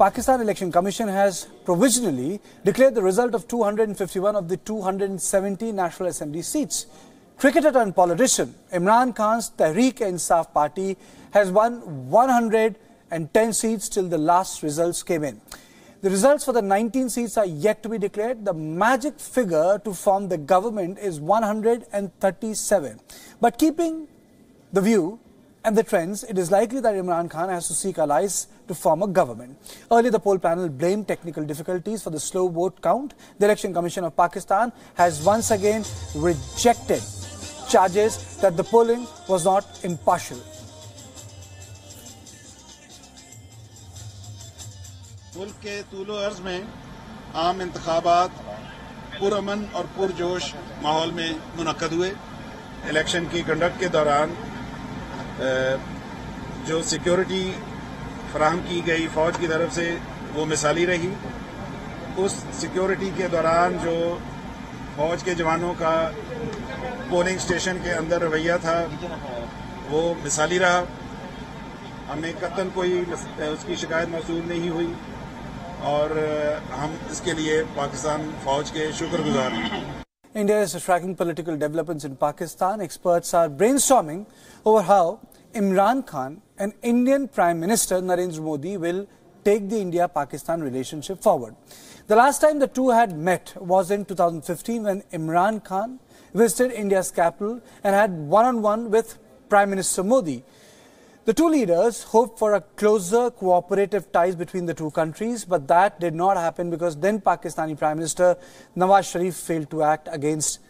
Pakistan Election Commission has provisionally declared the result of 251 of the 270 National Assembly seats. Cricketer turned politician Imran Khan's Tehreek-e-Insaf party has won 110 seats till the last results came in. The results for the 19 seats are yet to be declared. The magic figure to form the government is 137. But keeping the view and the trends, it is likely that Imran Khan has to seek allies to form a government. Earlier, the poll panel blamed technical difficulties for the slow vote count. The Election Commission of Pakistan has once again rejected charges that the polling was not impartial. मुल्क के तूलो अर्ज में आम इंतखाबात पुरअमन और पुरजोश माहौल में मुनक्कद हुए। इलेक्शन की कंडक्ट के दौरान जो सिक्योरिटी फराहम की गई फौज की तरफ से वो मिसाली रही। उस सिक्योरिटी के दौरान जो फौज के जवानों का पोलिंग स्टेशन के अंदर रवैया था वो मिसाली रहा। हमें कतन कोई उसकी शिकायत मौसूल नहीं हुई और हम इसके लिए पाकिस्तान फौज के शुक्रगुजार हैं। India is tracking political developments in Pakistan. Experts are brainstorming over how Imran Khan and Indian Prime Minister Narendra Modi will take the India-Pakistan relationship forward. The last time the two had met was in 2015 when Imran Khan visited India's capital and had one-on-one with Prime Minister Modi. The two leaders hoped for a closer cooperative ties between the two countries, but that did not happen because then Pakistani Prime Minister Nawaz Sharif failed to act against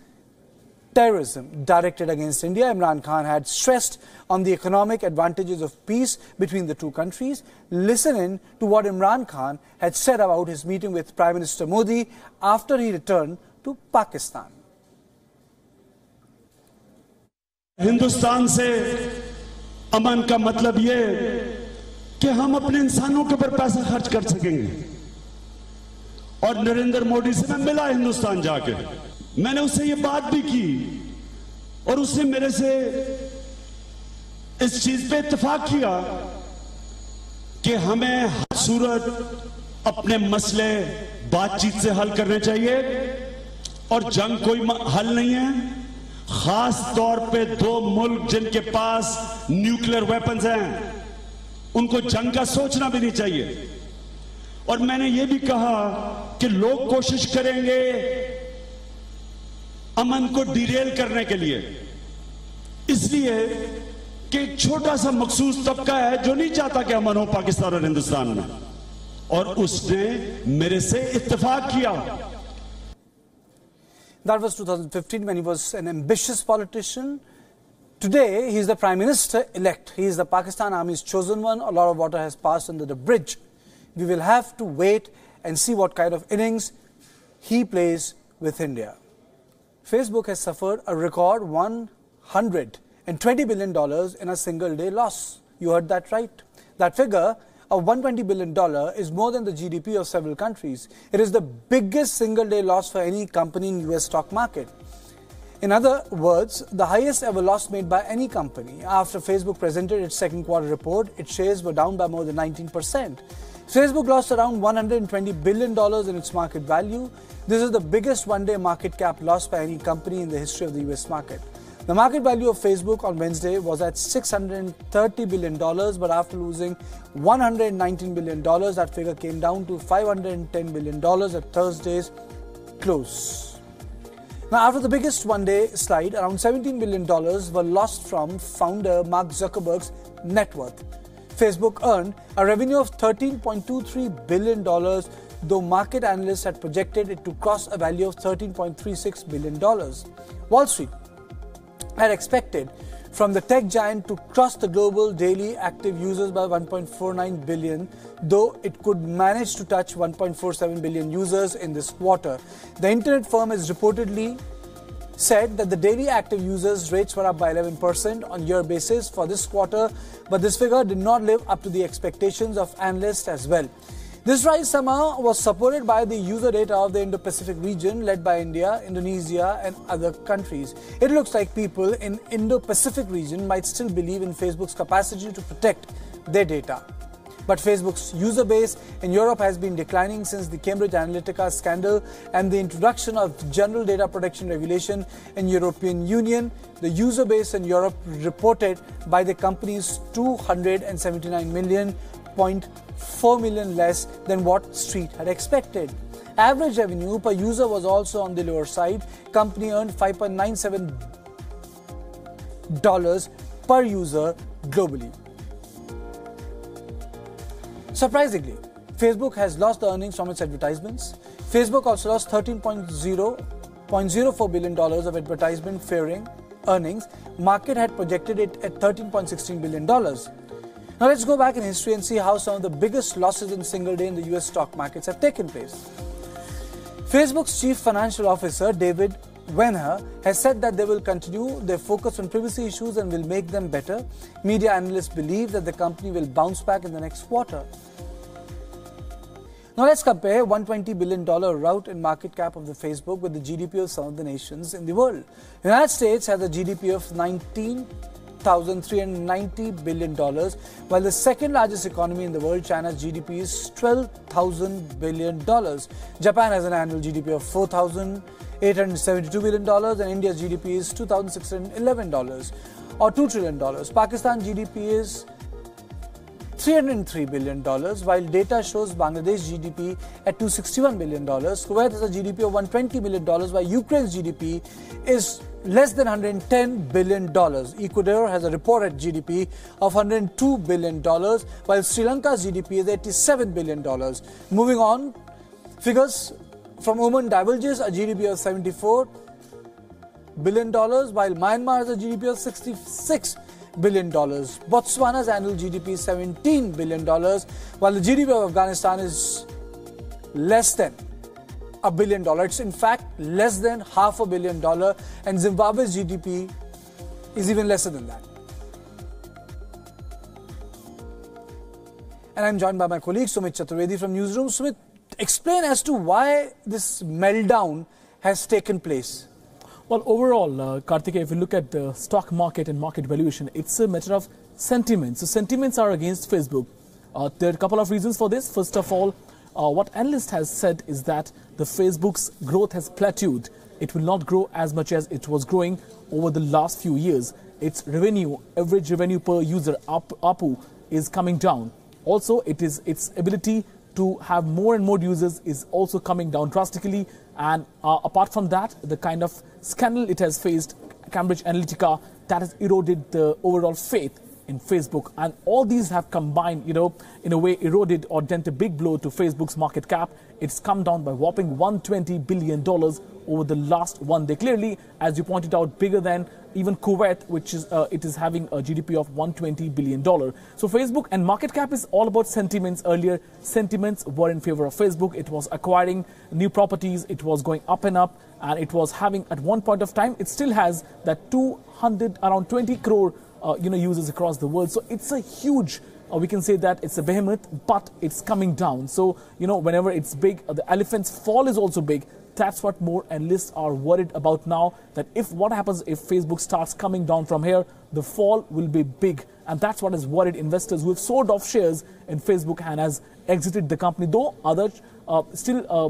terrorism directed against India. Imran Khan had stressed on the economic advantages of peace between the two countries. Listen in to what Imran Khan had said about his meeting with Prime Minister Modi after he returned to Pakistan. Hindustan से अमन का मतलब ये कि हम अपने इंसानों के ऊपर पैसा खर्च कर सकेंगे। और नरेंद्र मोदी से मैं मिला हिंदुस्तान जाके, मैंने उससे ये बात भी की और उसने मेरे से इस चीज पे इत्तेफाक किया कि हमें हर सूरत अपने मसले बातचीत से हल करने चाहिए और जंग कोई हल नहीं है। खास तौर पे दो मुल्क जिनके पास न्यूक्लियर वेपन्स हैं उनको जंग का सोचना भी नहीं चाहिए। और मैंने ये भी कहा कि लोग कोशिश करेंगे अमन को डिरेल करने के लिए, इसलिए कि एक छोटा सा मखसूस तबका है जो नहीं चाहता कि अमन हो पाकिस्तान और हिंदुस्तान में, और उसने मेरे से इत्तेफाक किया। That was 2015 when he was an ambitious politician. Today, he is the Prime Minister-elect. He is the Pakistan Army's chosen one. A lot of water has passed under the bridge. We will have to wait and see what kind of innings he plays with India. Facebook has suffered a record $120 billion in a single day loss. You heard that right. That figure of $120 billion is more than the GDP of several countries. It is the biggest single-day loss for any company in the US stock market. In other words, the highest ever loss made by any company. After Facebook presented its second quarter report, its shares were down by more than 19%. Facebook lost around $120 billion in its market value. This is the biggest one-day market cap loss by any company in the history of the US market. The market value of Facebook on Wednesday was at $630 billion, but after losing $119 billion, that figure came down to $510 billion at Thursday's close. Now, after the biggest one-day slide, around $17 billion were lost from founder Mark Zuckerberg's net worth. Facebook earned a revenue of $13.23 billion, though market analysts had projected it to cross a value of $13.36 billion. Wall Street had expected from the tech giant to cross the global daily active users by 1.49 billion, though it could manage to touch 1.47 billion users in this quarter. The internet firm has reportedly said that the daily active users rates were up by 11% on year basis for this quarter, but this figure did not live up to the expectations of analysts as well. This rise somehow was supported by the user data of the Indo-Pacific region led by India, Indonesia and other countries. It looks like people in Indo-Pacific region might still believe in Facebook's capacity to protect their data. but Facebook's user base in Europe has been declining since the Cambridge Analytica scandal and the introduction of general data protection regulation in European Union. The user base in Europe reported by the company's 279 million, 0.4 million less than what Street had expected. Average revenue per user was also on the lower side. Company earned $5.97 per user globally. Surprisingly, Facebook has lost the earnings from its advertisements. Facebook also lost $13.04 billion of advertisement fairing earnings. Market had projected it at $13.16 billion. Now let's go back in history and see how some of the biggest losses in a single day in the US stock markets have taken place. Facebook's chief financial officer, David Wenner, has said that they will continue their focus on privacy issues and will make them better. Media analysts believe that the company will bounce back in the next quarter. Now let's compare $120 billion rout in market cap of the Facebook with the GDP of some of the nations in the world. The United States has a GDP of $19,390 billion, while the second largest economy in the world, China's GDP, is $12,000 billion. Japan has an annual GDP of $4,872 billion, and India's GDP is $2,611 or $2 trillion. Pakistan's GDP is $303 billion, while data shows Bangladesh GDP at $261 billion. Kuwait has a GDP of $120 billion, while Ukraine's GDP is less than $110 billion. Ecuador has a reported GDP of $102 billion, while Sri Lanka's GDP is $87 billion. Moving on, figures from Oman divulges a GDP of $74 billion, while Myanmar has a GDP of $66 billion. Botswana's annual GDP is $17 billion, while the GDP of Afghanistan is less than $1 billion. It's in fact less than $500 million, and Zimbabwe's GDP is even lesser than that. And I'm joined by my colleague Sumit Chaturvedi from Newsroom. Sumit, explain as to why this meltdown has taken place. Well, overall, Karthikeya, if you look at the stock market and market valuation, it's a matter of sentiments. So sentiments are against Facebook. There are a couple of reasons for this. First of all, what analyst has said is that the Facebook's growth has plateaued. It will not grow as much as it was growing over the last few years. Its revenue, average revenue per user, ARPU, is coming down. Also, its ability to have more and more users is also coming down drastically. And apart from that, the kind of scandal it has faced, Cambridge Analytica, that has eroded the overall faith in Facebook. And all these have combined, in a way eroded or dealt a big blow to Facebook's market cap. It's come down by whopping $120 billion over the last 1 day. Clearly, as you pointed out, bigger than even Kuwait, which is it is having a GDP of $120 billion. So Facebook and market cap is all about sentiments. Earlier, sentiments were in favor of Facebook. It was acquiring new properties. It was going up and up. And it was having, at one point of time, it still has that around 20 crore users across the world. So it's a huge, we can say that it's a behemoth, but it's coming down. So, whenever it's big, the elephant's fall is also big. That's what more analysts are worried about now, that what happens if Facebook starts coming down from here, the fall will be big. And that's what has worried investors who have sold off shares in Facebook and has exited the company. Though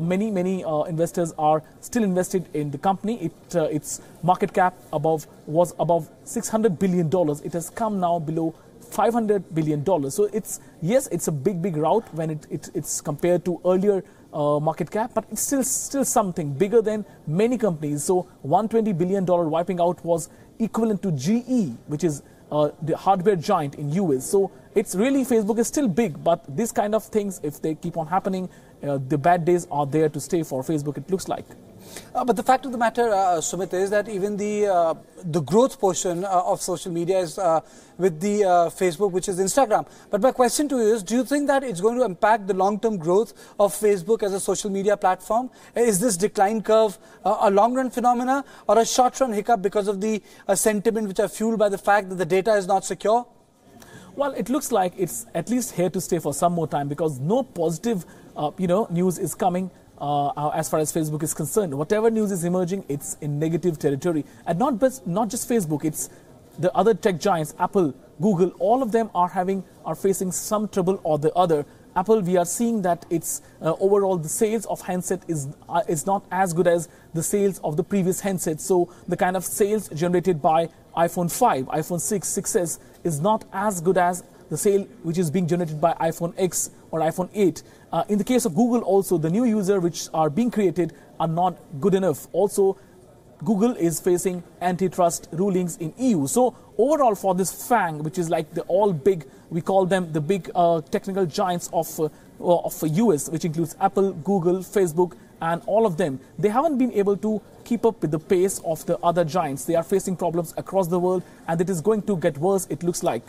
many investors are still invested in the company. Its market cap was above $600 billion. It has come now below $500 billion. So it's a big rout when it's compared to earlier market cap, but it's still something bigger than many companies. So $120 billion wiping out was equivalent to GE, which is the hardware giant in US. So it's really, Facebook is still big, but these kind of things, if they keep on happening, the bad days are there to stay for Facebook, it looks like. But the fact of the matter, Sumit, is that even the growth portion of social media is with the Facebook, which is Instagram. But my question to you is, do you think that it's going to impact the long-term growth of Facebook as a social media platform? Is this decline curve a long-run phenomena or a short-run hiccup because of the sentiment which are fueled by the fact that the data is not secure? Well, it looks like it's at least here to stay for some more time, because no positive news is coming as far as Facebook is concerned. Whatever news is emerging, it's in negative territory. And not just Facebook, it's the other tech giants, Apple, Google, all of them are facing some trouble or the other. Apple, we are seeing that its overall the sales of handset is not as good as the sales of the previous handset. So the kind of sales generated by iPhone 5, iPhone 6, 6s is not as good as the sale which is being generated by iPhone X or iPhone 8. In the case of Google also, the new users which are being created are not good enough. Also, Google is facing antitrust rulings in EU. So overall for this FANG, which is like the all big, we call them the big technical giants of US, which includes Apple, Google, Facebook, and all of them, they haven't been able to keep up with the pace of the other giants. They are facing problems across the world, and it is going to get worse, it looks like.